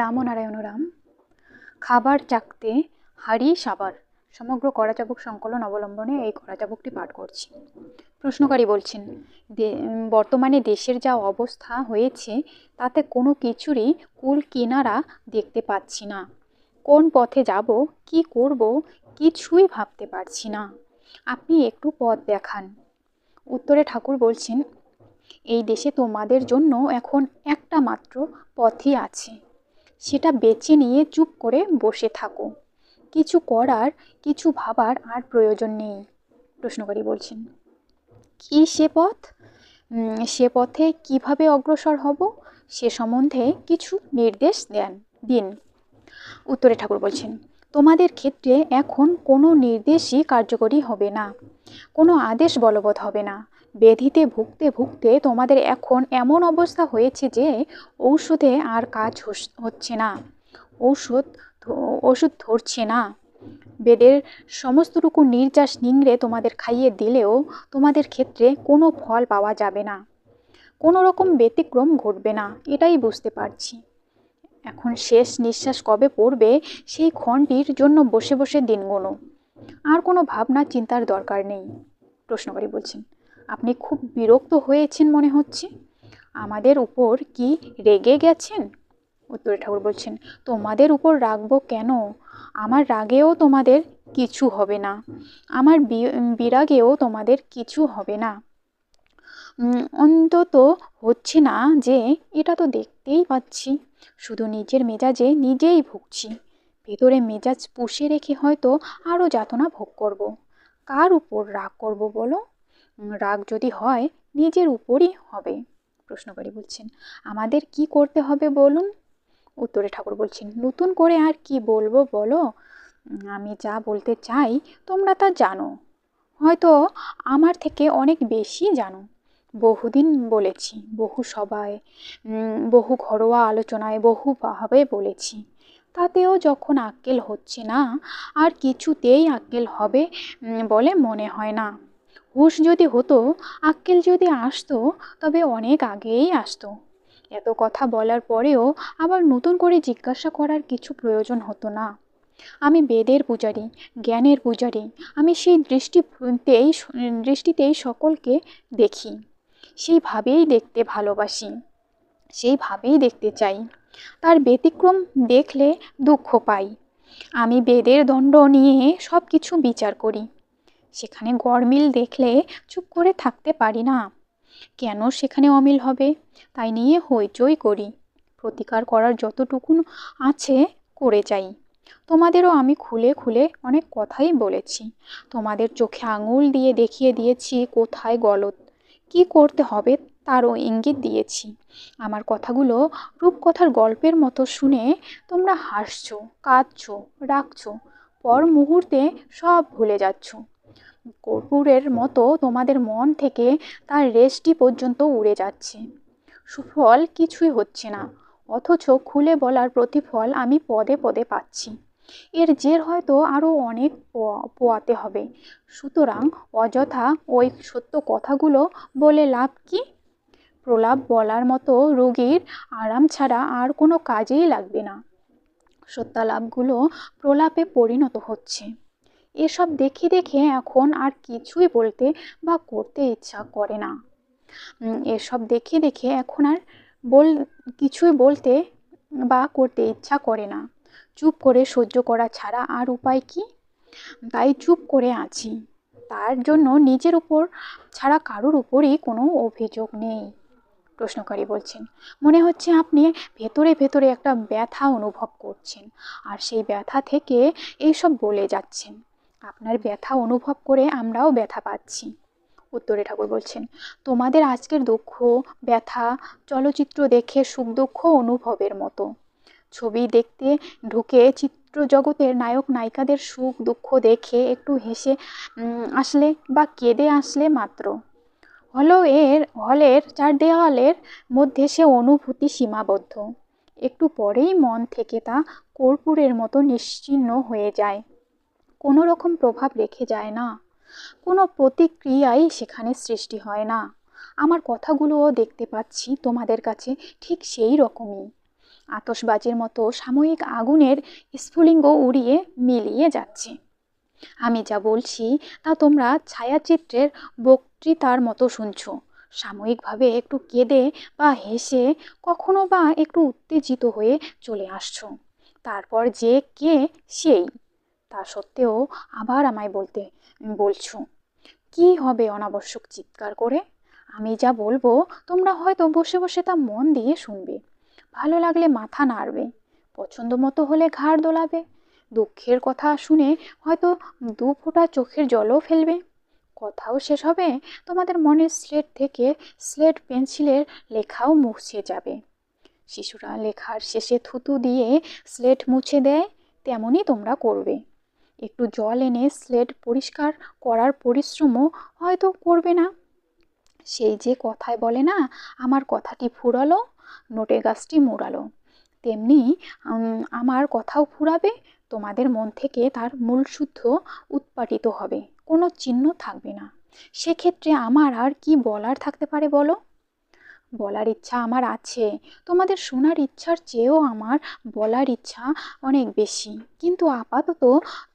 রাম ও নারায়ণ রাম। খাবার চাকতে হাড়ি সাবার সমগ্র কড়াচাবুক সংকলন অবলম্বনে এই কড়াচাবুকটি পাঠ করছি। প্রশ্নকারী বলছেন, বর্তমানে দেশের যা অবস্থা হয়েছে তাতে কোনো কিছুরই কুল কিনারা দেখতে পাচ্ছি না। কোন পথে যাব, কি করব, কিছুই ভাবতে পারছি না। আপনি একটু পথ দেখান। উত্তরে ঠাকুর বলছেন, এই দেশে তোমাদের জন্য এখন একটা মাত্র পথই আছে, সেটা বেছে নিয়ে চুপ করে বসে থাকো। কিছু করার, কিছু ভাবার আর প্রয়োজন নেই। প্রশ্নকারী বলছেন, কি সে পথ? সে পথে কিভাবে অগ্রসর হব সে সম্বন্ধে কিছু নির্দেশ দিন। উত্তরে ঠাকুর বলছেন, তোমাদের ক্ষেত্রে এখন কোনো নির্দেশই কার্যকরী হবে না, কোনো আদেশ বলবৎ হবে না। ব্যাধিতে ভুগতে ভুগতে তোমাদের এখন এমন অবস্থা হয়েছে যে ঔষধে আর কাজ হচ্ছে না, ওষুধ ধরছে না। বেদের সমস্তটুকু নির্যাস নিংড়ে তোমাদের খাইয়ে দিলেও তোমাদের ক্ষেত্রে কোনো ফল পাওয়া যাবে না, কোনো রকম ব্যতিক্রম ঘটবে না, এটাই বুঝতে পারছি। এখন শেষ নিঃশ্বাস কবে পড়বে সেই ক্ষণটির জন্য বসে বসে দিন গোনো, আর কোনো ভাবনা চিন্তার দরকার নেই। প্রশ্নকারী বলছেন, আপনি খুব বিরক্ত হয়েছেন মনে হচ্ছে, আমাদের উপর কি রেগে গেছেন? উত্তরে ঠাকুর বলছেন, তোমাদের উপর রাগবো কেন? আমার রাগেও তোমাদের কিছু হবে না, আমার বিরাগেও তোমাদের কিছু হবে না। অন্তত হচ্ছে না যে, এটা তো দেখতেই পাচ্ছি। শুধু নিজের মেজাজে নিজেই ভুগছি, ভেতরে মেজাজ পুষে রেখে হয়তো আরও যাতনা ভোগ করব। কার উপর রাগ করব বলো? রাগ যদি হয় নিজের উপরই হবে। প্রশ্নকারী বলছেন, আমাদের কি করতে হবে বলুন? উত্তরে ঠাকুর বলছেন, নতুন করে আর কি বলবো বলো? আমি যা বলতে চাই তোমরা তা জানো, হয়তো আমার থেকে অনেক বেশি জানো। বহুদিন বলেছি, বহু সভায়, বহু ঘরোয়া আলোচনায়, বহুভাবে বলেছি, তাতেও যখন আক্কেল হচ্ছে না, আর কিছুতেই আক্কেল হবে বলে মনে হয় না। হুঁশ যদি হতো, আক্কেল যদি আসতো, তবে অনেক আগেই আসতো। এত কথা বলার পরেও আবার নতুন করে জিজ্ঞাসা করার কিছু প্রয়োজন হতো না। আমি বেদের পূজারী, জ্ঞানের পূজারী। আমি সেই দৃষ্টিতেই সকলকে দেখি, সেইভাবেই দেখতে ভালোবাসি, সেইভাবেই দেখতে চাই। তার ব্যতিক্রম দেখলে দুঃখ পাই। আমি বেদের দণ্ড নিয়ে সব কিছু বিচার করি, সেখানে গড়মিল দেখলে চুপ করে থাকতে পারি না। কেন সেখানে অমিল হবে তাই নিয়ে হইচই করি, প্রতিকার করার যতটুকু আছে করে যাই। তোমাদেরও আমি খুলে খুলে অনেক কথাই বলেছি, তোমাদের চোখে আঙুল দিয়ে দেখিয়ে দিয়েছি কোথায় গলদ, কি করতে হবে তারও ইঙ্গিত দিয়েছি। আমার কথাগুলো রূপকথার গল্পের মতো শুনে তোমরা হাসছো, কাঁদছো, রাখছো, পর মুহূর্তে সব ভুলে যাচ্ছ। কর্পূরের মতো তোমাদের মন থেকে তার রেশটি পর্যন্ত উড়ে যাচ্ছে। সুফল কিছুই হচ্ছে না, অথচ খুলে বলার প্রতিফল আমি পদে পদে পাচ্ছি। এর জের হয়তো আরও অনেক পোয়াতে হবে। সুতরাং অযথা ওই সত্য কথাগুলো বলে লাভ কি? প্রলাপ বলার মতো রোগীর আরাম ছাড়া আর কোনো কাজেই লাগবে না। সত্যালাপগুলো প্রলাপে পরিণত হচ্ছে। এসব দেখে দেখে এখন আর কিছুই বলতে বা করতে ইচ্ছা করে না। এসব দেখে দেখে এখন আর কিছুই বলতে বা করতে ইচ্ছা করে না। চুপ করে সহ্য করা ছাড়া আর উপায় কি? তাই চুপ করে আছি। তার জন্য নিজের উপর ছাড়া কারোর উপরই কোনো অভিযোগ নেই। প্রশ্নকারী বলছেন, মনে হচ্ছে আপনি ভেতরে ভেতরে একটা ব্যথা অনুভব করছেন, আর সেই ব্যথা থেকে এইসব বলে যাচ্ছেন। আপনার ব্যথা অনুভব করে আমরাও ব্যথা পাচ্ছি। উত্তরে ঠাকুর বলছেন, তোমাদের আজকের দুঃখ ব্যথা চলচ্চিত্র দেখে সুখ দুঃখ অনুভবের মতো। ছবি দেখতে ঢুকে চিত্র জগতের নায়ক নায়িকাদের সুখ দুঃখ দেখে একটু হেসে আসলে বা কেঁদে আসলে মাত্র, হলের চার দেওয়ালের মধ্যে সে অনুভূতি সীমাবদ্ধ। একটু পরেই মন থেকে তা কর্পূরের মতো নিশ্চিহ্ন হয়ে যায়, কোনো রকম প্রভাব রেখে যায় না, কোনো প্রতিক্রিয়াই সেখানে সৃষ্টি হয় না। আমার কথাগুলোও দেখতে পাচ্ছি তোমাদের কাছে ঠিক সেই রকমই। আতশবাজির মতো সাময়িক আগুনের স্ফুলিঙ্গ উড়িয়ে মিলিয়ে যাচ্ছে। আমি যা বলছি তা তোমরা ছায়াচিত্রের বক্তৃতার মতো শুনছো। সাময়িকভাবে একটু কেঁদে বা হেসে, কখনো বা একটু উত্তেজিত হয়ে চলে আসছো। তারপর যে কে সেই। তা সত্ত্বেও আবার আমায় বলছো। কি হবে অনাবশ্যক চিৎকার করে? আমি যা বলবো তোমরা হয়তো বসে বসে তা মন দিয়ে শুনবে। ভালো লাগলে মাথা নাড়বে, পছন্দ মতো হলে ঘাড় দোলাবে, দুঃখের কথা শুনে হয়তো 2 ফোঁটা চোখের জলও ফেলবে। কথাও শেষ হবে, তোমাদের মনের স্লেট থেকে স্লেট পেন্সিলের লেখাও মুছে যাবে। শিশুরা লেখার শেষে থুতু দিয়ে স্লেট মুছে দেয়, তেমনই তোমরা করবে। একটু জল এনে স্লেট পরিষ্কার করার পরিশ্রমও হয়তো করবে না। সেই যে কথায় বলে না, আমার কথাটি ফুরালো, নোটে গাছটি মুড়ালো, তেমনি আমার কথাও ফুরাবে, তোমাদের মন থেকে তার মূলসূত্র উৎপাটিত হবে, কোনো চিহ্ন থাকবে না। সেক্ষেত্রে আমার আর কি বলার থাকতে পারে বলো? বলার ইচ্ছা আমার আছে, তোমাদের শোনার ইচ্ছার চেয়েও আমার বলার ইচ্ছা অনেক বেশি, কিন্তু আপাতত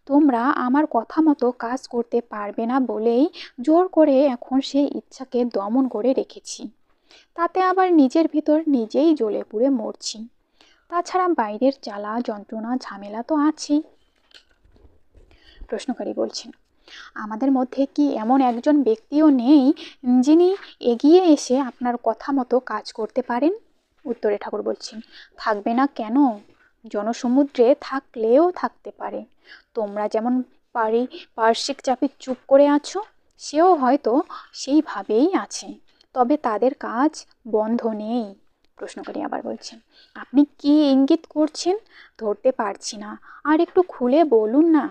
তোমরা আমার কথা মতো কাজ করতে পারবে না বলেই জোর করে এখন সেই ইচ্ছাকে দমন করে রেখেছি। তাতে আবার নিজের ভিতর নিজেই জ্বলে পুড়ে মরছি। তাছাড়া বাইরের জ্বালা যন্ত্রণা ঝামেলা তো আছেই। প্রশ্নকারী বলছেন, আমাদের মধ্যে কি এমন একজন ব্যক্তিও নেই যিনি এগিয়ে এসে আপনার কথা মতো কাজ করতে পারেন? উত্তরে ঠাকুর বলছেন, থাকবে না কেন? জনসমুদ্রে থাকলেও থাকতে পারে। তোমরা যেমন পার্শ্বিক চাপে চুপ করে আছো, সেও হয়তো সেইভাবেই আছে, তবে তাদের কাজ বন্ধ নেই। প্রশ্নকারী আবার বলছেন, আপনি কি ইঙ্গিত করছেন? ধরতে পারছি না, আর একটু খুলে বলুন না।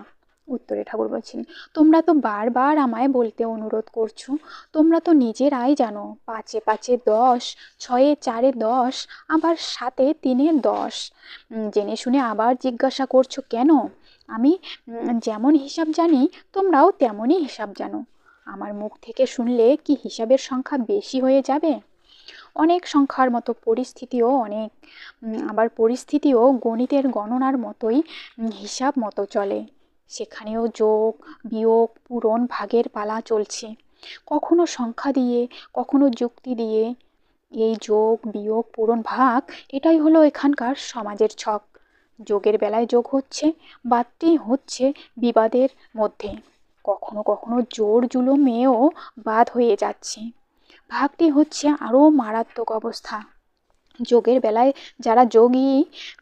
উত্তরে ঠাকুর বলছেন, তোমরা তো বারবার আমায় বলতে অনুরোধ করছো, তোমরা তো নিজেরাই জানো 5 এ 5 10, 6 এ 4 10, আবার 7 এ 3 10। জেনে শুনে আবার জিজ্ঞাসা করছো কেন? আমি যেমন হিসাব জানি তোমরাও তেমনই হিসাব জানো। আমার মুখ থেকে শুনলে কি হিসাবের সংখ্যা বেশি হয়ে যাবে? অনেক সংখ্যার মতো পরিস্থিতিও আবার পরিস্থিতিও গণিতের গণনার মতোই হিসাব মতো চলে। সেখানেও যোগ বিয়োগ পূরণ ভাগের পালা চলছে, কখনো সংখ্যা দিয়ে, কখনো যুক্তি দিয়ে। এই যোগ বিয়োগ পূরণ ভাগ, এটাই হলো এখানকার সমাজের ছক। যোগের বেলায় যোগ হচ্ছে, বাদটি হচ্ছে বিবাদের মধ্যে, কখনো কখনো জোর জুলুমেও বাদ হয়ে যাচ্ছে। ভাগটি হচ্ছে আরও মারাত্মক অবস্থা। যোগের বেলায় যারা যোগী,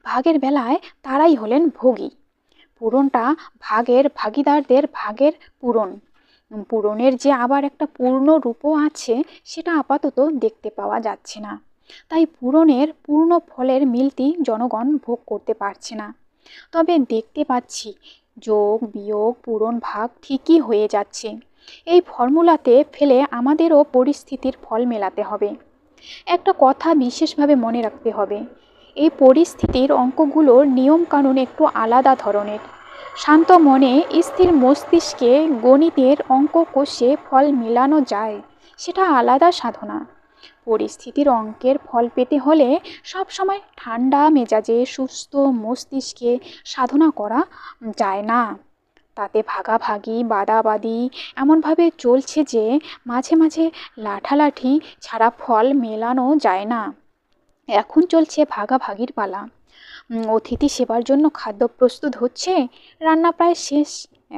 ভাগের বেলায় তারাই হলেন ভোগী। পূরণটা ভাগীদারদের ভাগের পূরণের যে আবার একটা পূর্ণ রূপও আছে, সেটা আপাতত দেখতে পাওয়া যাচ্ছে না। তাই পূরণের পূর্ণ ফলের মিলতি জনগণ ভোগ করতে পারছে না। তবে দেখতে পাচ্ছি যোগ বিয়োগ পূরণ ভাগ ঠিকই হয়ে যাচ্ছে। এই ফর্মুলাতে ফেলে আমাদেরও পরিস্থিতির ফল মেলাতে হবে। একটা কথা বিশেষভাবে মনে রাখতে হবে, এই পরিস্থিতির অঙ্কগুলোর নিয়মকানুন একটু আলাদা ধরনের। শান্ত মনে স্থির মস্তিষ্কে গণিতের অঙ্ক কষে ফল মেলানো যায়, সেটা আলাদা সাধনা। পরিস্থিতির অঙ্কের ফল পেতে হলে সবসময় ঠান্ডা মেজাজে সুস্থ মস্তিষ্কে সাধনা করা যায় না। তাতে ভাগাভাগি বাদাবাদি এমনভাবে চলছে যে মাঝে মাঝে লাঠালাঠি ছাড়া ফল মেলানো যায় না। এখন চলছে ভাগাভাগির পালা। অতিথি সেবার জন্য খাদ্য প্রস্তুত হচ্ছে, রান্না প্রায় শেষ।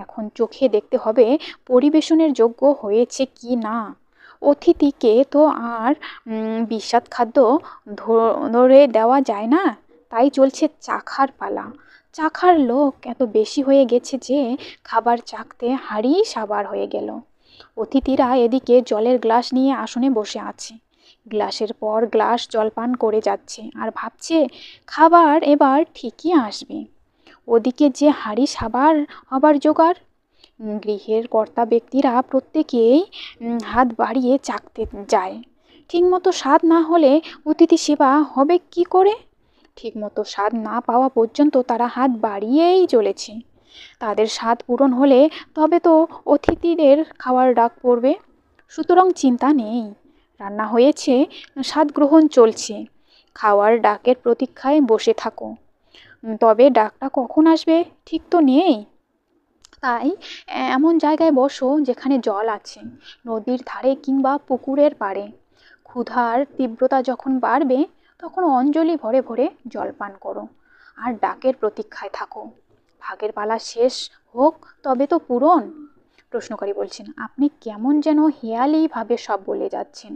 এখন চোখে দেখতে হবে পরিবেশনের যোগ্য হয়েছে কি না। অতিথিকে তো আর বিস্বাদ খাদ্য ধরে দেওয়া যায় না, তাই চলছে চাখার পালা। চাখার লোক এত বেশি হয়ে গেছে যে খাবার চাখতে হাঁড়ি সাবার হয়ে গেল। অতিথিরা এদিকে জলের গ্লাস নিয়ে আসনে বসে আছে, গ্লাসের পর গ্লাস জলপান করে যাচ্ছে আর ভাবছে খাবার এবার ঠিকই আসবে। ওদিকে যে হাঁড়ি সাবার হবার জোগাড়। গৃহের কর্তা ব্যক্তিরা প্রত্যেকেই হাত বাড়িয়ে চাকতে যায়। ঠিকমতো স্বাদ না হলে অতিথি সেবা হবে কি করে? ঠিকমতো স্বাদ না পাওয়া পর্যন্ত তারা হাত বাড়িয়েই চলেছে। তাদের স্বাদ পূরণ হলে তবে তো অতিথিদের খাওয়ার ডাক পড়বে। সুতরাং চিন্তা নেই, রান্না হয়েছে, স্বাদ গ্রহণ চলছে। খাওয়ার ডাকের প্রতীক্ষায় বসে থাকো। তবে ডাকটা কখন আসবে ঠিক তো নেই। তাই এমন জায়গায় বসো যেখানে জল আছে, নদীর ধারে কিংবা পুকুরের পাড়ে। ক্ষুধার তীব্রতা যখন বাড়বে তখন অঞ্জলি ভরে ভরে জল পান করো আর ডাকের প্রতীক্ষায় থাকো। ভাগের পালা শেষ হোক তবে তো পূরণ। প্রশ্নকারী বলছেন, আপনি কেমন যেন হেয়ালিভাবে সব বলে যাচ্ছেন।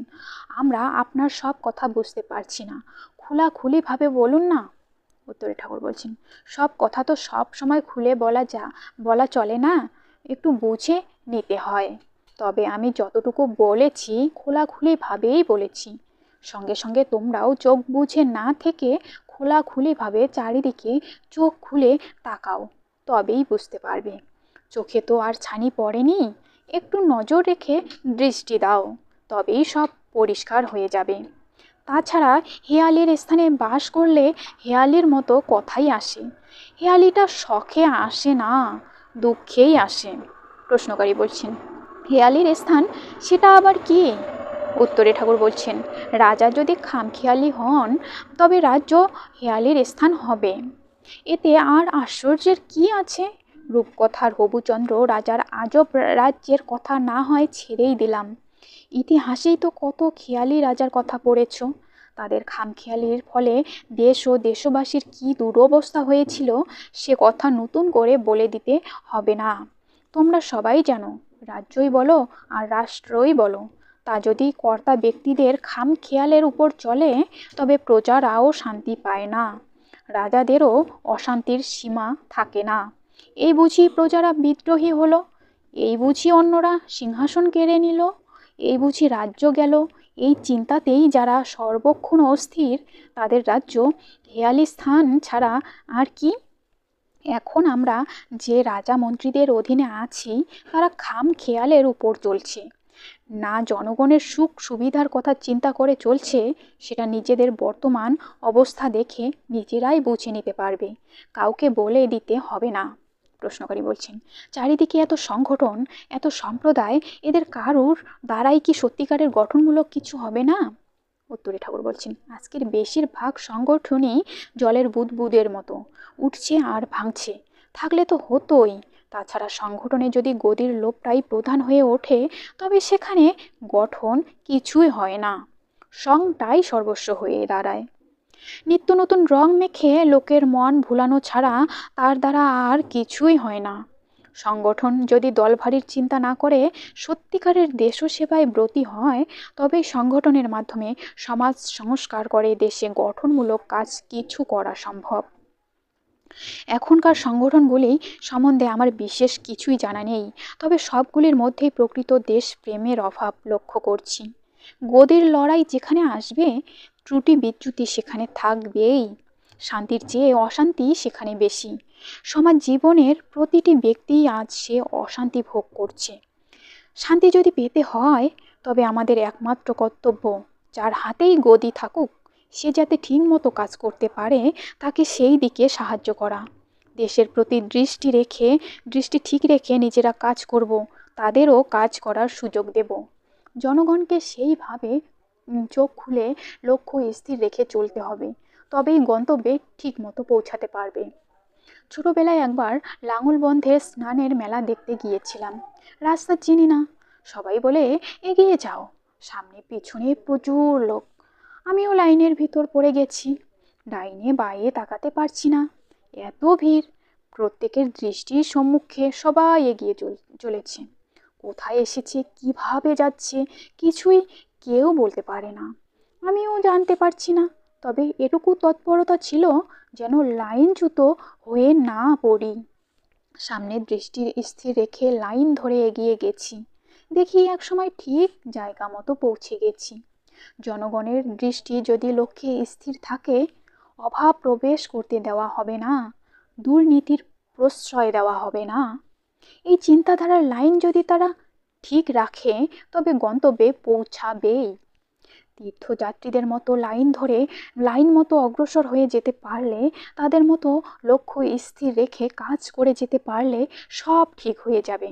আমরা আপনার সব কথা বুঝতে পারছি না, খোলাখুলিভাবে বলুন না। উত্তরে ঠাকুর বলছেন, সব কথা তো সব সময় খুলে বলা চলে না, একটু বুঝে নিতে হয়। তবে আমি যতটুকু বলেছি খোলাখুলিভাবেই বলেছি। সঙ্গে সঙ্গে তোমরাও চোখ বুঝে না থেকে খোলাখুলিভাবে চারিদিকে চোখ খুলে তাকাও, তবেই বুঝতে পারবে। চোখে তো আর ছানি পড়েনি, একটু নজর রেখে দৃষ্টি দাও, তবেই সব পরিষ্কার হয়ে যাবে। তাছাড়া হেয়ালির স্থানে বাস করলে হেয়ালির মতো কথাই আসে। হেয়ালিটা শখে আসে না, দুঃখেই আসে। প্রশ্নকারী বলছেন, হেয়ালির স্থান সেটা আবার কি? উত্তরে ঠাকুর বলছেন, রাজা যদি খামখেয়ালি হন তবে রাজ্য হেয়ালির স্থান হবে। এতে আর আশ্চর্যের কি আছে? রূপকথার হবুচন্দ্র রাজার আজব রাজ্যের কথা না হয় ছেড়েই দিলাম, ইতিহাসেই তো কত খেয়ালি রাজার কথা পড়েছ। তাদের খামখেয়ালির ফলে দেশ ও দেশবাসীর কি দুরবস্থা হয়েছিল সে কথা নতুন করে বলে দিতে হবে না। তোমরা সবাই জানো, রাজ্যই বলো আর রাষ্ট্রই বলো, তা যদি কর্তা ব্যক্তিদের খামখেয়ালের উপর চলে তবে প্রজারাও শান্তি পায় না, রাজাদেরও অশান্তির সীমা থাকে না। এই বুঝি প্রজারা বিদ্রোহী হলো, এই বুঝি অন্যরা সিংহাসন কেড়ে নিল, এই বুঝি রাজ্য গেল। এই চিন্তাতেই যারা সর্বক্ষণ অস্থির তাদের রাজ্য হেয়ালি স্থান ছাড়া আর কি। এখন আমরা যে রাজা মন্ত্রীদের অধীনে আছি তারা খামখেয়ালের উপর চলছে, না জনগণের সুখ সুবিধার কথা চিন্তা করে চলছে, সেটা নিজেদের বর্তমান অবস্থা দেখে নিজেরাই বুঝে নিতে পারবে, কাউকে বলে দিতে হবে না। প্রশ্নকারী বলছেন, চারিদিকে এত সংগঠন, এত সম্প্রদায়, এদের কারুর দ্বারাই কি সত্যিকারের গঠনমূলক কিছু হবে না? উত্তরে ঠাকুর বলছেন, আজকের বেশিরভাগ সংগঠনই জলের বুদবুদের মতো উঠছে আর ভাঙছে, থাকলে তো হতোই। তাছাড়া সংগঠনে যদি গদির লোভটাই প্রধান হয়ে ওঠে তবে সেখানে গঠন কিছুই হয় না, সংটাই সর্বস্ব হয়ে দাঁড়ায়। নিত্য নতুন রং মেখে লোকের মন ভুলানো ছাড়া তার দ্বারা আর কিছুই হয় না। সংগঠন যদি দলভারীর চিন্তা না করে সত্যিকারের দেশ সেবায় ব্রতী হয় তবেই সংগঠনের মাধ্যমে সমাজ সংস্কার করে দেশে গঠনমূলক কাজ কিছু করা সম্ভব। এখনকার সংগঠনগুলি সম্বন্ধে আমার বিশেষ কিছুই জানা নেই, তবে সবগুলির মধ্যেই প্রকৃত দেশপ্রেমের অভাব লক্ষ্য করছি। গদির লড়াই যেখানে আসবে ত্রুটি বিচ্যুতি সেখানে থাকবেই, শান্তির চেয়ে অশান্তি সেখানে বেশি। সমাজ জীবনের প্রতিটি ব্যক্তি আজ সে অশান্তি ভোগ করছে। শান্তি যদি পেতে হয় তবে আমাদের একমাত্র কর্তব্য, যার হাতেই গদি থাকুক সে যাতে ঠিকমতো কাজ করতে পারে তাকে সেই দিকে সাহায্য করা। দেশের প্রতি দৃষ্টি ঠিক রেখে নিজেরা কাজ করব, তাদেরও কাজ করার সুযোগ দেব। জনগণকে সেইভাবে চোখ খুলে লক্ষ্য স্থির রেখে চলতে হবে, তবেই গন্তব্যে ঠিকমতো পৌঁছাতে পারবে। ছোটবেলায় একবার লাঙলবন্ধের স্নানের মেলা দেখতে গিয়েছিলাম। রাস্তা চিনি না, সবাই বলে এগিয়ে যাও, সামনে পিছনে প্রচুর লোক। আমিও লাইনের ভিতর পড়ে গেছি, ডাইনে বাঁয়ে তাকাতে পারছি না, এত ভিড়। প্রত্যেকের দৃষ্টির সম্মুখে সবাই এগিয়ে চলেছে, কোথায় এসেছে কিভাবে যাচ্ছে কিছুই কেউ বলতে পারে না, আমিও জানতে পারছি না। তবে এটুকু তৎপরতা ছিল যেন লাইনচ্যুত হয়ে না পড়ি। সামনের দৃষ্টি স্থির রেখে লাইন ধরে এগিয়ে গেছি, দেখি একসময় ঠিক জায়গা মতো পৌঁছে গেছি। জনগণের দৃষ্টি যদি লক্ষ্যে স্থির থাকে অভাব প্রবেশ করতে দেওয়া হবে না, দুর্নীতির প্রশ্রয় দেওয়া হবে না। এই চিন্তাধারার লাইন যদি তারা ঠিক রাখে তবে গন্তব্যে পৌঁছাবেই। তীর্থযাত্রীদের মতো লাইন মতো অগ্রসর হয়ে যেতে পারলে, তাদের মতো লক্ষ্য স্থির রেখে কাজ করে যেতে পারলে সব ঠিক হয়ে যাবে।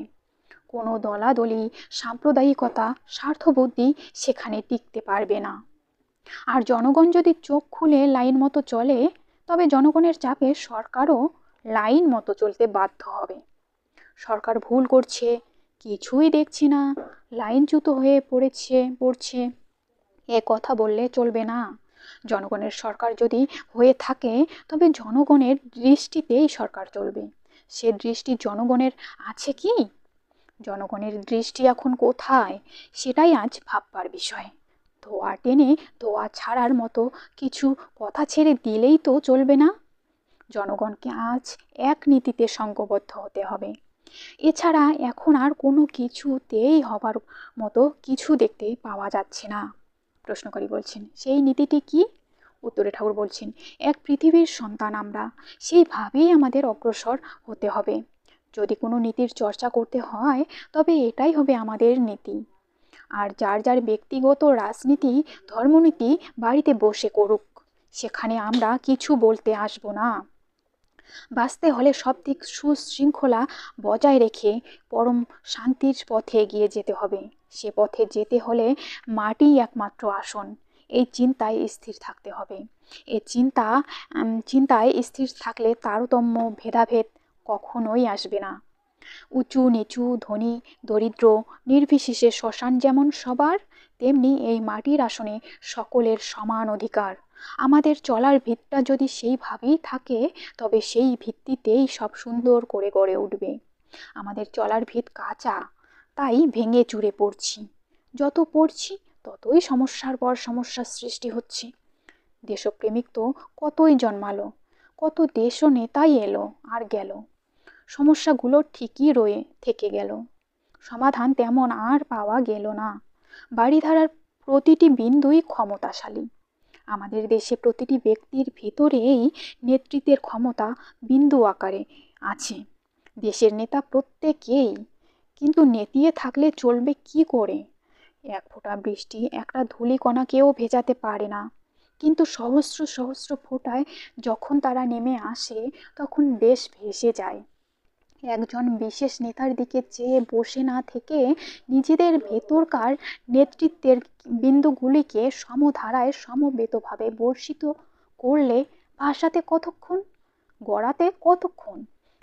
কোনো দলাদলি সাম্প্রদায়িকতা স্বার্থবুদ্ধি সেখানে টিকতে পারবে না। আর জনগণ যদি চোখ খুলে লাইন মতো চলে, তবে জনগণের চাপে সরকারও লাইন মতো চলতে বাধ্য হবে। সরকার ভুল করছে, কিছুই দেখছি না, লাইনচ্যুত হয়ে পড়ছে, এ কথা বললে চলবে না। জনগণের সরকার যদি হয়ে থাকে, তবে জনগণের দৃষ্টিতেই সরকার চলবে। সে দৃষ্টি জনগণের আছে কি? জনগণের দৃষ্টি এখন কোথায়, সেটাই আজ ভাববার বিষয়। ধোয়া টেনে ধোয়া ছাড়ার মতো কিছু কথা ছেড়ে দিলেই তো চলবে না। জনগণকে আজ এক নীতিতে সংঘবদ্ধ হতে হবে। এছাড়া এখন আর কোনো কিছুতেই হবার মতো কিছু দেখতে পাওয়া যাচ্ছে না। প্রশ্নকারী বলছেন, সেই নীতিটি কি? উত্তরে ঠাকুর বলছেন, এক পৃথিবীর সন্তান আমরা, সেইভাবেই আমাদের অগ্রসর হতে হবে। যদি কোনো নীতির চর্চা করতে হয়, তবে এটাই হবে আমাদের নীতি। আর যার যার ব্যক্তিগত রাজনীতি, ধর্মনীতি বাড়িতে বসে করুক, সেখানে আমরা কিছু বলতে আসবো না। বাঁচতে হলে সব দিক সুশৃঙ্খলা বজায় রেখে পরম শান্তির পথে এগিয়ে যেতে হবে। সে পথে যেতে হলে মাটিই একমাত্র আসন। এই চিন্তায় স্থির থাকতে হবে। এই চিন্তায় স্থির থাকলে তারতম্য ভেদাভেদ কখনোই আসবে না। উঁচু নিচু ধনী দরিদ্র নির্বিশেষে শ্মশান যেমন সবার, তেমনি এই মাটির আসনে সকলের সমান অধিকার। আমাদের চলার ভিতটা যদি সেইভাবেই থাকে, তবে সেই ভিত্তিতেই সব সুন্দর করে গড়ে উঠবে। আমাদের চলার ভিত কাঁচা, তাই ভেঙে চুরে পড়ছি। যত পড়ছি ততই সমস্যার পর সমস্যার সৃষ্টি হচ্ছে। দেশপ্রেমিক তো কতই জন্মালো, কত দেশ ও নেতাই এলো আর গেল, সমস্যাগুলো ঠিকই রয়ে থেকে গেল, সমাধান তেমন আর পাওয়া গেল না। বাড়িধারার প্রতিটি বিন্দুই ক্ষমতাশালী। আমাদের দেশে প্রতিটি ব্যক্তির ভিতরেই নেতৃত্বের ক্ষমতা বিন্দু আকারে আছে। দেশের নেতা প্রত্যেকেই, কিন্তু নেতিয়ে থাকলে চলবে কি করে? এক ফোঁটা বৃষ্টি একটা ধূলিকণাকেও ভেজাতে পারে না, কিন্তু সহস্র সহস্র ফোঁটায় যখন তারা নেমে আসে, তখন দেশ ভেসে যায়। একজন বিশেষ নেতার দিকে চেয়ে বসে না থেকে নিজেদের ভেতরকার নেতৃত্বের বিন্দুগুলিকে সমধারায় সমবেতভাবে বর্ষিত করলে ভাষাতে কতক্ষণ, গড়াতে কতক্ষণ,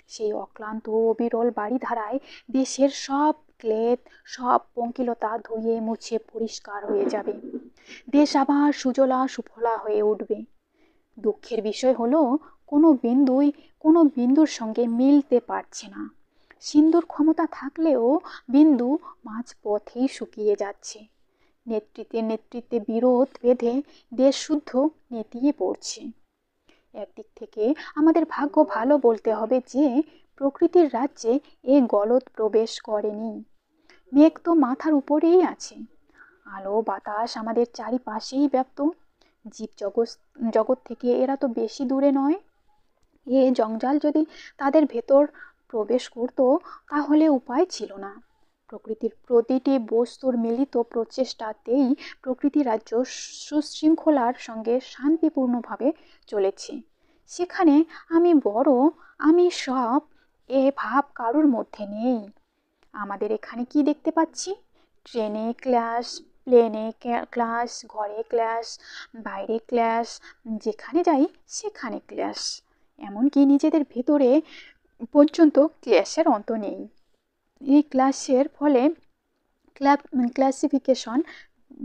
সেই অক্লান্ত অবিরল বারিধারায় দেশের সব ক্লেদ সব পঙ্কিলতা ধুয়ে মুছে পরিষ্কার হয়ে যাবে। দেশ আবার সুজলা সুফলা হয়ে উঠবে। দুঃখের বিষয় হলো, কোনো বিন্দুর সঙ্গে মিলতে পারছে না। সিন্ধুর ক্ষমতা থাকলেও বিন্দু মাঝ পথেই শুকিয়ে যাচ্ছে। নেতৃত্বে বিরোধ বেঁধে দেশ শুদ্ধ নেতিয়ে পড়ছে। একদিক থেকে আমাদের ভাগ্য ভালো বলতে হবে যে প্রকৃতির রাজ্যে এ গলদ প্রবেশ করেনি। মেঘ তো মাথার উপরেই আছে, আলো বাতাস আমাদের চারিপাশেই ব্যাপ্ত। জগৎ থেকে এরা তো বেশি দূরে নয়। এ জঞ্জাল যদি তাদের ভেতর প্রবেশ করত, তাহলে উপায় ছিল না। প্রকৃতির প্রতিটি বস্তুর মিলিত প্রচেষ্টাতেই প্রকৃতি রাজ্য সুশৃঙ্খলার সঙ্গে শান্তিপূর্ণভাবে চলেছে। সেখানে আমি বড়, আমি সব, এ ভাব কারুর মধ্যে নেই। আমাদের এখানে কি দেখতে পাচ্ছি? ট্রেনে ক্লাস, প্লেনে ক্লাস, ঘরে ক্লাস, বাইরে ক্লাস, যেখানে যাই সেখানে ক্লাস। এমনকি নিজেদের ভেতরে পর্যন্ত ক্লাসের অন্ত নেই। এই ক্লাসের ফলে ক্লাসিফিকেশন,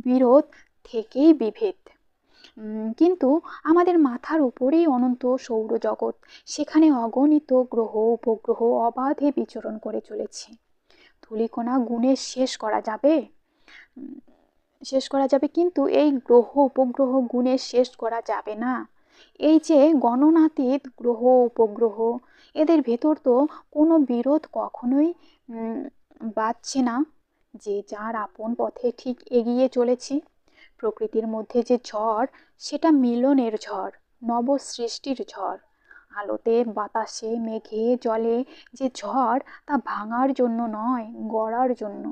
বিরোধ থেকেই বিভেদ। কিন্তু আমাদের মাথার উপরেই অনন্ত সৌরজগৎ, সেখানে অগণিত গ্রহ উপগ্রহ অবাধে বিচরণ করে চলেছে। ধূলিকণা গুণে শেষ করা যাবে, কিন্তু এই গ্রহ উপগ্রহ গুণে শেষ করা যাবে না। এই যে গণনাতীত গ্রহ উপগ্রহ, এদের ভেতর তো কোনো বিরোধ কখনোই বাঁচছে না। যে যার আপন পথে ঠিক এগিয়ে চলেছে। প্রকৃতির মধ্যে যে ঝড়, সেটা মিলনের ঝড়, নবসৃষ্টির ঝড়। আলোতে বাতাসে মেঘে জলে যে ঝড়, তা ভাঙার জন্য নয়, গড়ার জন্য।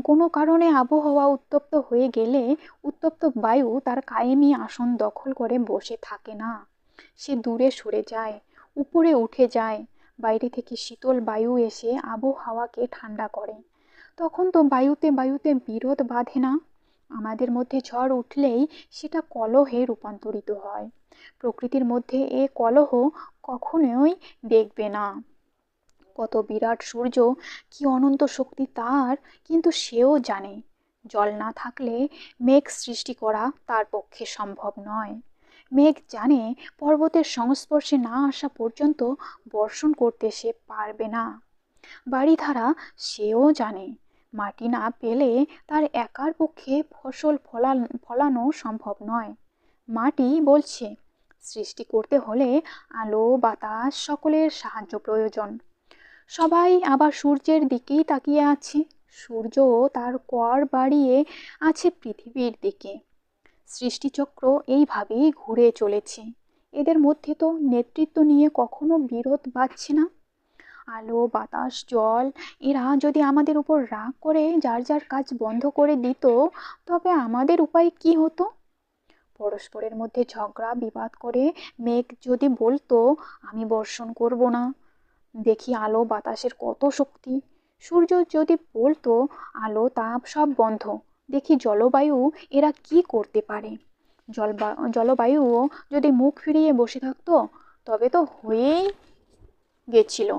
কোনো কারণে আবহাওয়া উত্তপ্ত হয়ে গেলে উত্তপ্ত বায়ু তার কায়েমি আসন দখল করে বসে থাকে না। সে দূরে সরে যায়, উপরে উঠে যায়। বাইরে থেকে শীতল বায়ু এসে আবহাওয়াকে ঠান্ডা করে। তখন তো বায়ুতে বিরোধ বাঁধে না, আমাদের মধ্যে ঝড় উঠলেই সেটা কলহে রূপান্তরিত হয়। প্রকৃতির মধ্যে এ কলহ কখনোই দেখবে না। কত বিরাট সূর্য, কি অনন্ত শক্তি তার, কিন্তু সেও জানে জল না থাকলে মেঘ সৃষ্টি করা তার পক্ষে সম্ভব নয়। মেঘ জানে পর্বতের সংস্পর্শে না আসা পর্যন্ত বর্ষণ করতে সে পারবে না। বাড়িধারা সেও জানে মাটি না পেলে তার একার পক্ষে ফসল ফলানো সম্ভব নয়। মাটি বলছে সৃষ্টি করতে হলে আলো বাতাস সকলের সাহায্য প্রয়োজন। সবাই আবার সূর্যের দিকেই তাকিয়ে আছে। সূর্য তার কর বাড়িয়ে আছে পৃথিবীর দিকে। সৃষ্টিচক্র এইভাবেই ঘুরে চলেছে। এদের মধ্যে তো নেতৃত্ব নিয়ে কখনো বিরোধ বাধছে না। আলো বাতাস জল এরা যদি আমাদের উপর রাগ করে যার যার কাজ বন্ধ করে দিত, তবে আমাদের উপায় কি হতো? পরস্পরের মধ্যে ঝগড়া বিবাদ করে মেঘ যদি বলতো আমি বর্ষণ করব না, দেখি আলো বাতাসের কত শক্তি। সূর্য যদি বলতো আলো তাপ সব বন্ধ, দেখি জলবায়ু এরা কি করতে পারে। জলবায়ুও যদি মুখ ফিরিয়ে বসে থাকতো, তবে তো হয়েই গেছিল,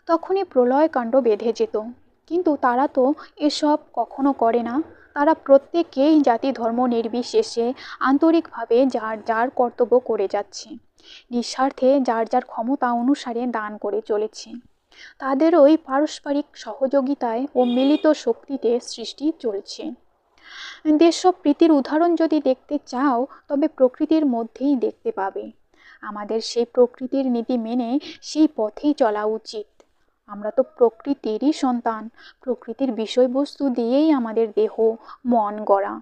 তখনই প্রলয় কাণ্ড বেঁধে যেত। কিন্তু তারা তো এসব কখনো করে না। তারা প্রত্যেকেই জাতি ধর্ম নির্বিশেষে আন্তরিকভাবে যার যার কর্তব্য করে যাচ্ছে, নিঃস্বার্থে যার যার ক্ষমতা অনুসারে দান করে চলেছে। তাদের ওই পারস্পরিক সহযোগিতায় ও মিলিত শক্তিতে সৃষ্টি চলছে। দেশপ্রীতির উদাহরণ যদি দেখতে চাও, তবে প্রকৃতির মধ্যেই দেখতে পাবে। আমাদের সেই প্রকৃতির নীতি মেনে সেই পথেই চলা উচিত। আমরা তো প্রকৃতিরই সন্তান। প্রকৃতির বিষয়বস্তু দিয়েই আমাদের দেহ মন গড়া।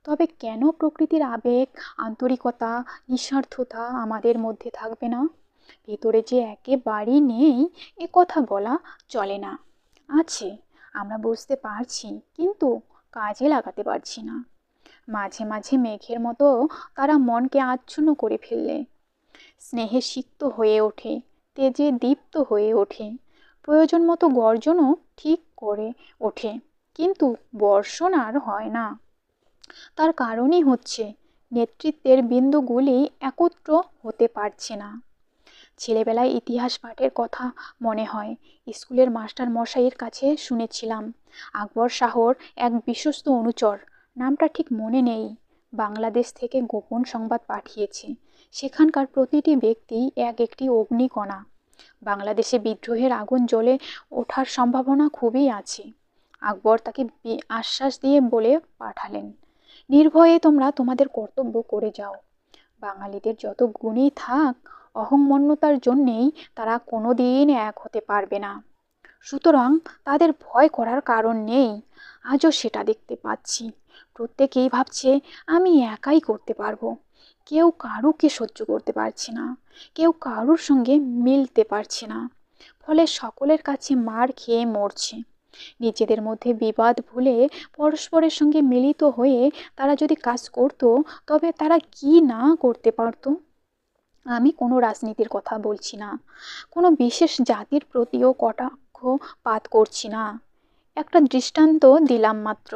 তবে কেন প্রকৃতির আবেগ আন্তরিকতা নিঃস্বার্থতা আমাদের মধ্যে থাকবে না? ভেতরে যে একেবারেই নেই এ কথা বলা চলে না। আছে, আমরা বুঝতে পারছি, কিন্তু কাজে লাগাতে পারছি না। মাঝে মাঝে মেঘের মতো তারা মনকে আচ্ছন্ন করে ফেললে স্নেহে সিক্ত হয়ে ওঠে, তেজে দীপ্ত হয়ে ওঠে, প্রয়োজন মতো গর্জনও ঠিক করে ওঠে, কিন্তু বর্ষণ আর হয় না। তার কারণই হচ্ছে নেতৃত্বের বিন্দুগুলি একত্র হতে পারছে না। ছেলেবেলায় ইতিহাস পাঠের কথা মনে হয়। স্কুলের মাস্টার মশাইয়ের কাছে শুনেছিলাম আকবর শাহর এক বিশ্বস্ত অনুচর, নামটা ঠিক মনে নেই, বাংলাদেশ থেকে গোপন সংবাদ পাঠিয়েছে। সেখানকার প্রতিটি ব্যক্তি এক একটি অগ্নিকণা। বাংলাদেশে বিদ্রোহের আগুন জ্বলে ওঠার সম্ভাবনা খুবই আছে। আকবর তাকে আশ্বাস দিয়ে বলে পাঠালেন, নির্ভয়ে তোমরা তোমাদের কর্তব্য করে যাও। বাঙালিদের যত গুণই থাক, অহংমন্যতার জন্যেই তারা কোনোদিন এক হতে পারবে না। সুতরাং তাদের ভয় করার কারণ নেই। আজও সেটা দেখতে পাচ্ছি। প্রত্যেকেই ভাবছে আমি একাই করতে পারবো। কেউ কারুকে সহ্য করতে পারছে না, কেউ কারুর সঙ্গে মিলতে পারছে না। ফলে সকলের কাছে মার খেয়ে মরছে। নিজেদের মধ্যে বিবাদ ভুলে পরস্পরের সঙ্গে মিলিত হয়ে তারা যদি কাজ করত, তবে তারা কি না করতে পারত। আমি কোনো রাজনীতির কথা বলছি না, কোনো বিশেষ জাতির প্রতিও কটাক্ষপাত করছি না। একটা দৃষ্টান্ত দিলাম মাত্র।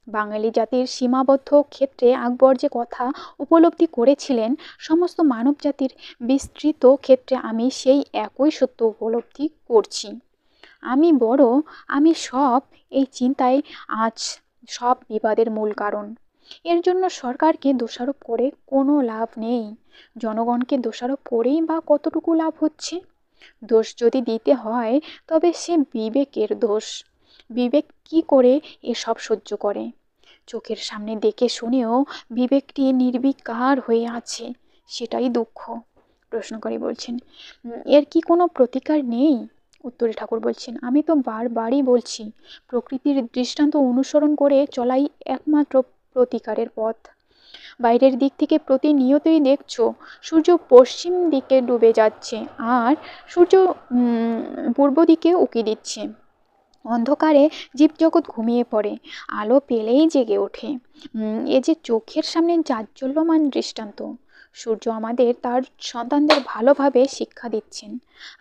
বাঙালি জাতির সীমাবদ্ধ ক্ষেত্রে আকবর যে কথা উপলব্ধি করেছিলেন, সমস্ত মানব জাতির বিস্তৃত ক্ষেত্রে আমি সেই একই সত্য উপলব্ধি করছি। আমি সব এই চিন্তায় আজ সব বিবাদের মূল কারণ। এর জন্য সরকারকে দোষারোপ করে কোনো লাভ নেই। জনগণকে দোষারোপ করেই বা কতটুকু লাভ হচ্ছে? দোষ যদি দিতে হয়, তবে সে বিবেকের দোষ। বিবেক কি করে এসব সহ্য করে? চোখের সামনে দেখে শুনেও বিবেকটি নির্বিকার হয়ে আছে, সেটাই দুঃখ। প্রশ্নকারী বলছেন, এর কি কোনো প্রতিকার নেই? উত্তরে ঠাকুর বলছেন, আমি তো বারবারই বলছি, প্রকৃতির দৃষ্টান্ত অনুসরণ করে চলাই একমাত্র প্রতিকারের পথ। বাইরের দিক থেকে প্রতিনিয়তই দেখছো সূর্য পশ্চিম দিকে ডুবে যাচ্ছে আর সূর্য পূর্ব দিকে উঁকি দিচ্ছে। অন্ধকারে জীবজগৎ ঘুমিয়ে পড়ে, আলো পেলেই জেগে ওঠে। এ যে চোখের সামনে জাজ্বল্যমান দৃষ্টান্ত। সূর্য আমাদের তার সন্তানদের ভালোভাবে শিক্ষা দিচ্ছেন।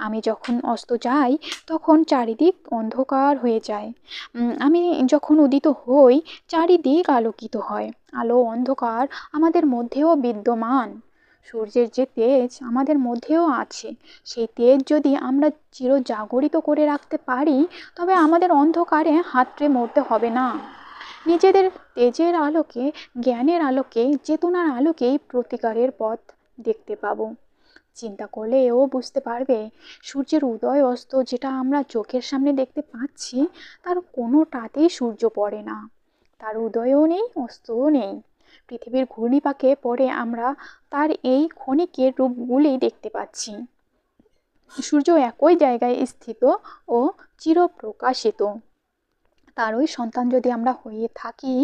আমি যখন অস্ত যাই তখন চারিদিক অন্ধকার হয়ে যায়। আমি যখন উদিত হই চারিদিক আলোকিত হয়। আলো অন্ধকার আমাদের মধ্যেও বিদ্যমান। সূর্যের যে তেজ আমাদের মধ্যেও আছে, সেই তেজ যদি আমরা চিরজাগরিত করে রাখতে পারি তবে আমাদের অন্ধকারে হাতড়ে মরতে হবে না। নিজেদের তেজের আলোকে, জ্ঞানের আলোকে, চেতনার আলোকেই প্রতিকারের পথ দেখতে পাবো। চিন্তা করলে এও বুঝতে পারবে, সূর্যের উদয় অস্ত যেটা আমরা চোখের সামনে দেখতে পাচ্ছি তার কোনোটাতেই সূর্য পড়ে না, তার উদয়ও নেই, অস্তও নেই। পৃথিবীর ঘূর্ণিপাকে পড়ে আমরা তার এই ক্ষণিকের রূপগুলি দেখতে পাচ্ছি। সূর্য একই জায়গায় স্থিত ও চিরপ্রকাশিত। তারই সন্তান যদি আমরা হয়ে থাকি,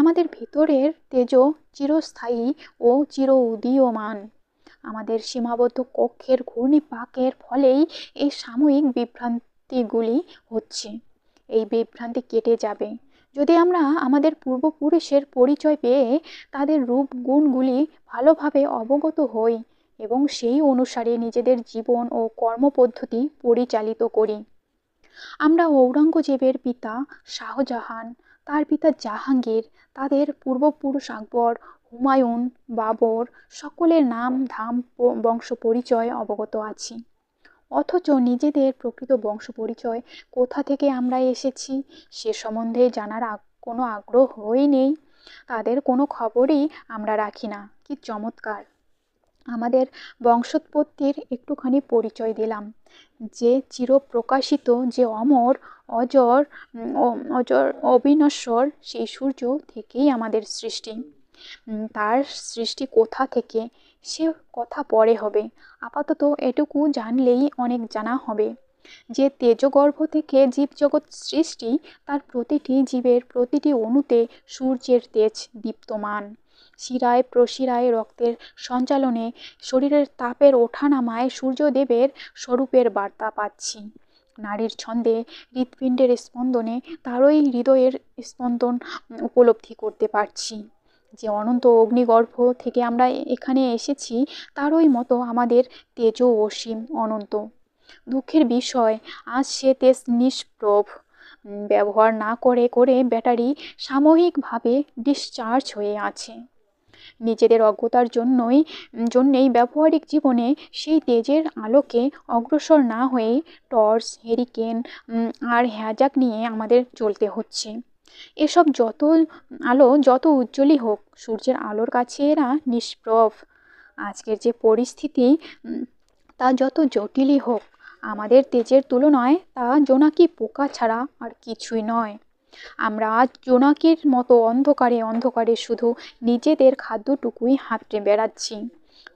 আমাদের ভিতরের তেজ চিরস্থায়ী ও চির উদীয়মান। আমাদের সীমাবদ্ধ কক্ষের ঘূর্ণিপাকের ফলেই এই সাময়িক বিভ্রান্তিগুলি হচ্ছে। এই বিভ্রান্তি কেটে যাবে যদি আমরা আমাদের পূর্বপুরুষের পরিচয় পেয়ে তাদের রূপ গুণগুলি ভালোভাবে অবগত হই এবং সেই অনুসারে নিজেদের জীবন ও কর্মপদ্ধতি পরিচালিত করি। আমরা ঔরঙ্গজেবের পিতা শাহজাহান, তার পিতা জাহাঙ্গীর, তাদের পূর্বপুরুষ আকবর, হুমায়ুন, বাবর সকলের নাম ধাম বংশ পরিচয় অবগত আছি। অথচ নিজেদের প্রকৃত বংশ পরিচয়, কোথা থেকে আমরা এসেছি সে সম্বন্ধে জানার কোনো আগ্রহই নেই। তাদের কোনো খবরই আমরা রাখি না। কি চমৎকার! আমাদের বংশোৎপত্তির একটুখানি পরিচয় দিলাম। যে চিরপ্রকাশিত, যে অমর, অজর, অজর, অবিনশ্বর, সেই সূর্য থেকেই আমাদের সৃষ্টি। তার সৃষ্টি কোথা থেকে সে কথা পরে হবে, আপাতত এটুকু জানলেই অনেক জানা হবে। যে তেজগর্ভ থেকে জীবজগৎ সৃষ্টি, তার প্রতিটি জীবের প্রতিটি অণুতে সূর্যের তেজ দীপ্তমান। শিরায় প্রশিরায় রক্তের সঞ্চালনে, শরীরের তাপের ওঠানামায় সূর্যদেবের স্বরূপের বার্তা পাচ্ছি। নারীর ছন্দে, হৃৎপিণ্ডের স্পন্দনে তারই হৃদয়ের স্পন্দন উপলব্ধি করতে পারছি। যে অনন্ত অগ্নিগর্ভ থেকে আমরা এখানে এসেছি তারই মতো আমাদের তেজও অসীম, অনন্ত। দুঃখের বিষয়, আজ সে তেজ নিষ্প্রভ। ব্যবহার না করে করে ব্যাটারি সাময়িকভাবে ডিসচার্জ হয়ে আছে। নিজেদের অজ্ঞতার জন্যেই ব্যবহারিক জীবনে সেই তেজের আলোকে অগ্রসর না হয়ে টর্চ, হেরিকেন আর হ্যাজাক নিয়ে আমাদের চলতে হচ্ছে। এসব আলো যত উজ্জ্বলই হোক, সূর্যের আলোর কাছে এরা নিষ্প্রভ। আজকের যে পরিস্থিতি তা যত জটিলই হোক, আমাদের তেজের তুলনায় তা জোনাকি পোকা ছাড়া আর কিছুই নয়। আমরা আজ জোনাকির মতো অন্ধকারে অন্ধকারে শুধু নিজেদের খাদ্যটুকুই হাতড়ে বেড়াচ্ছি,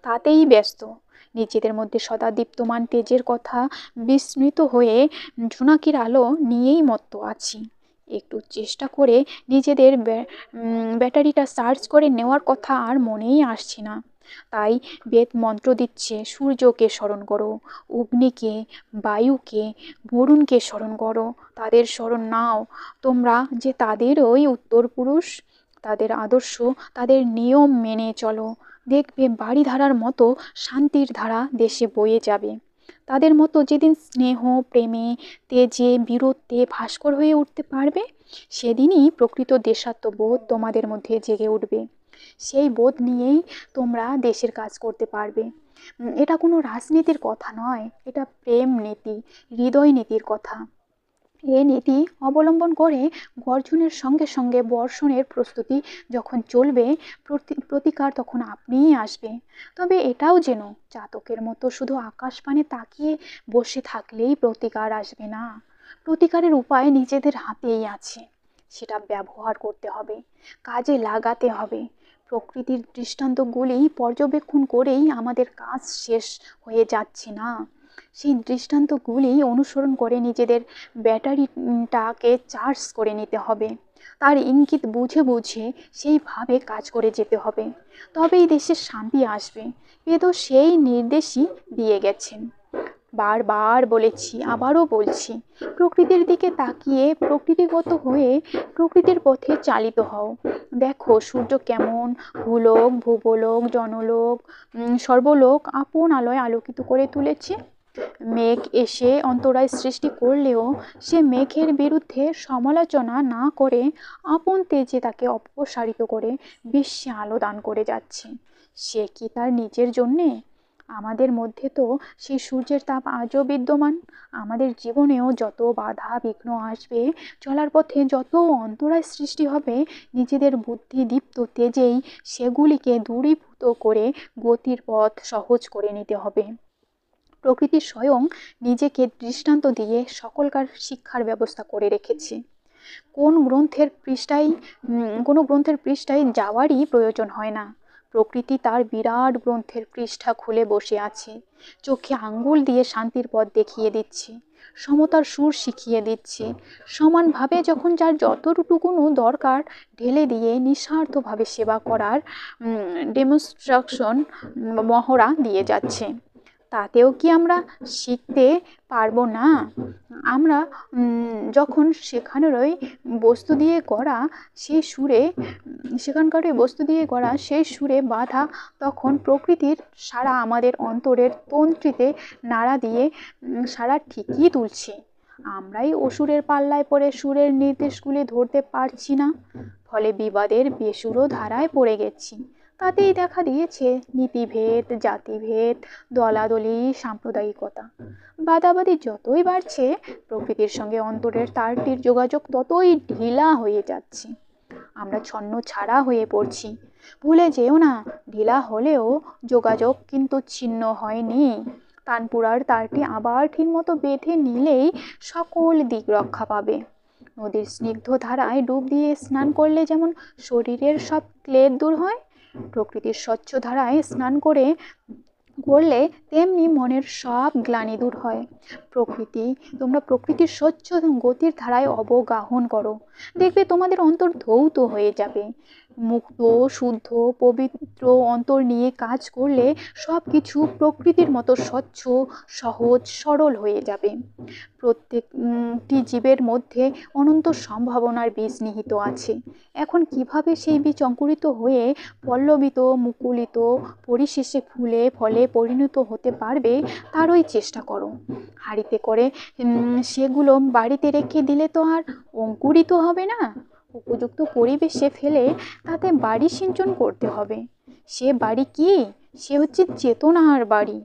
তাতেই ব্যস্ত। নিজেদের মধ্যে সদা দীপ্তমান তেজের কথা বিস্মৃত হয়ে জোনাকির আলো নিয়েই মত্ত আছি। একটু চেষ্টা করে নিজেদের ব্যাটারিটা চার্জ করে নেওয়ার কথা আর মনেই আসছে না। তাই বেদ মন্ত্র দিচ্ছে, সূর্যকে স্মরণ করো, অগ্নিকে, বায়ুকে, বরুণকে স্মরণ করো, তাদের স্মরণ নাও। তোমরা যে তাদেরই উত্তরপুরুষ, তাদের আদর্শ, তাদের নিয়ম মেনে চলো, দেখবে বাড়িধারার মতো শান্তির ধারা দেশে বয়ে যাবে। তাদের মতো যেদিন স্নেহ, প্রেমে, তেজে, বীরত্বে ভাস্কর হয়ে উঠতে পারবে, সেদিনই প্রকৃত দেশাত্মবোধ তোমাদের মধ্যে জেগে উঠবে। সেই বোধ নিয়েই তোমরা দেশের কাজ করতে পারবে। এটা কোনো রাজনীতির কথা নয়, এটা প্রেম নীতি, হৃদয় নীতির কথা। এ নীতি অবলম্বন করে গর্জনের সঙ্গে সঙ্গে বর্ষণের প্রস্তুতি যখন চলবে, প্রতিকার তখন আপনিই আসবে। তবে এটাও যেন চাতকের মতো শুধু আকাশ পানে তাকিয়ে বসে থাকলেই প্রতিকার আসবে না। প্রতিকারের উপায় নিজেদের হাতেই আছে, সেটা ব্যবহার করতে হবে, কাজে লাগাতে হবে। প্রকৃতির দৃষ্টান্তগুলি পর্যবেক্ষণ করেই আমাদের কাজ শেষ হয়ে যাচ্ছে না। সেই দৃষ্টান্তগুলি অনুসরণ করে নিজেদের ব্যাটারিটাকে চার্জ করে নিতে হবে। তার ইঙ্গিত বুঝে বুঝে সেইভাবে কাজ করে যেতে হবে, তবেই দেশের শান্তি আসবে। বেদও সেই নির্দেশই দিয়ে গেছেন। বারবার বলেছি, আবারও বলছি, প্রকৃতির দিকে তাকিয়ে প্রকৃতিগত হয়ে প্রকৃতির পথে চালিত হও। দেখো সূর্য কেমন ভূলোক, ভূগোলক, জনলোক, সর্বলোক আপন আলোয় আলোকিত করে তুলেছে। মেঘ এসে অন্তরায় সৃষ্টি করলেও সে মেঘের বিরুদ্ধে সমালোচনা না করে আপন তেজে তাকে অপসারিত করে বিশ্বে আলো দান করে যাচ্ছে। সে কি তার নিজের জন্যে? আমাদের মধ্যে তো সেই সূর্যের তাপ আজও বিদ্যমান। আমাদের জীবনেও যত বাধা বিঘ্ন আসবে, চলার পথে যত অন্তরায় সৃষ্টি হবে, নিজেদের বুদ্ধিদীপ্ত তেজেই সেগুলিকে দূরীভূত করে গতির পথ সহজ করে নিতে হবে। প্রকৃতি স্বয়ং নিজেকে দৃষ্টান্ত দিয়ে সকলকার শিক্ষার ব্যবস্থা করে রেখেছে। কোনো গ্রন্থের পৃষ্ঠায় যাওয়ারই প্রয়োজন হয় না। প্রকৃতি তার বিরাট গ্রন্থের পৃষ্ঠা খুলে বসে আছে, চোখে আঙ্গুল দিয়ে শান্তির পথ দেখিয়ে দিচ্ছে, সমতার সুর শিখিয়ে দিচ্ছে। সমানভাবে যখন যার যতটুকুনো দরকার ঢেলে দিয়ে নিঃস্বার্থভাবে সেবা করার ডেমনস্ট্রাকশন মহড়া দিয়ে যাচ্ছে। তাতেও কি আমরা শিখতে পারবো না? আমরা যখন সেখানেরই বস্তু দিয়ে গড়া সেই সুরে সেই সুরে বাঁধা, তখন প্রকৃতির সারা আমাদের অন্তরের তন্ত্রীতে নাড়া দিয়ে সারা ঠিকই তুলছে। আমরাই অসুরের পাল্লায় পড়ে সুরের নির্দেশগুলি ধরতে পারছি না, ফলে বিবাদের বেসুরো ধারায় পড়ে গেছি। তাতেই দেখা দিয়েছে নীতিভেদ, জাতিভেদ, দলাদলি, সাম্প্রদায়িকতা। বাদাবাদি যতই বাড়ছে, প্রকৃতির সঙ্গে অন্তরের তারটির যোগাযোগ ততই ঢিলা হয়ে যাচ্ছে। আমরা ছন্ন ছাড়া হয়ে পড়ছি। ভুলে যেও না, ঢিলা হলেও যোগাযোগ কিন্তু ছিন্ন হয়নি। তানপুরার তারটি আবার ঠিকমতো বেঁধে নিলেই সকল দিক রক্ষা পাবে। নদীর স্নিগ্ধ ধারায় ডুব দিয়ে স্নান করলে যেমন শরীরের সব ক্লেদ দূর হয়, প্রকৃতির স্বচ্ছ ধারায় স্নান করলে তেমনি মনের সব গ্লানি দূর হয়। তোমরা প্রকৃতির স্বচ্ছ গতির ধারায় অবগাহন করো, দেখবে তোমাদের অন্তর ধৌত হয়ে যাবে। মুক্ত, শুদ্ধ, পবিত্র অন্তর নিয়ে কাজ করলে সব কিছু প্রকৃতির মতো স্বচ্ছ, সহজ, সরল হয়ে যাবে। প্রত্যেকটি জীবের মধ্যে অনন্ত সম্ভাবনার বীজ নিহিত আছে। এখন কিভাবে সেই বীজ অঙ্কুরিত হয়ে পল্লবিত, মুকুলিত, পরিশেষে ফুলে ফলে পরিণত হতে পারবে, তারই চেষ্টা করো। হাঁড়িতে করে সেগুলো বাড়িতে রেখে দিলে তো আর অঙ্কুরিত হবে না। উপযুক্ত পরিবেশে ফেলে তাতে বাড়ি সিঞ্চন করতে হবে। সে বাড়ি কি? সে হচ্ছে চেতনার বাড়ি।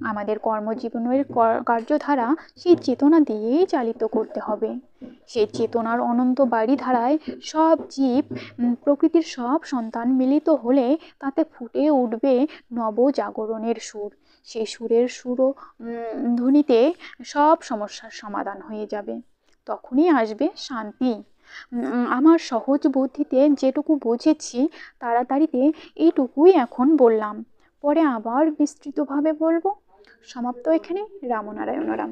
আমাদের কর্মজীবনের কার্যধারা সেই চেতনা দিয়েই চালিত করতে হবে। সেই চেতনার অনন্ত বাড়ি ধারায় সব জীব, প্রকৃতির সব সন্তান মিলিত হলে তাতে ফুটে উঠবে নবজাগরণের সুর। সেই সুরের ধ্বনিতে সব সমস্যার সমাধান হয়ে যাবে। তখনই আসবে শান্তি। আমার সহজ বুদ্ধিতে যেটুকু বুঝেছি, তাড়াতাড়িতে এইটুকুই এখন বললাম, পরে আবার বিস্তৃতভাবে বলবো। সমাপ্ত এখানে। রামনারায়ণ রাম।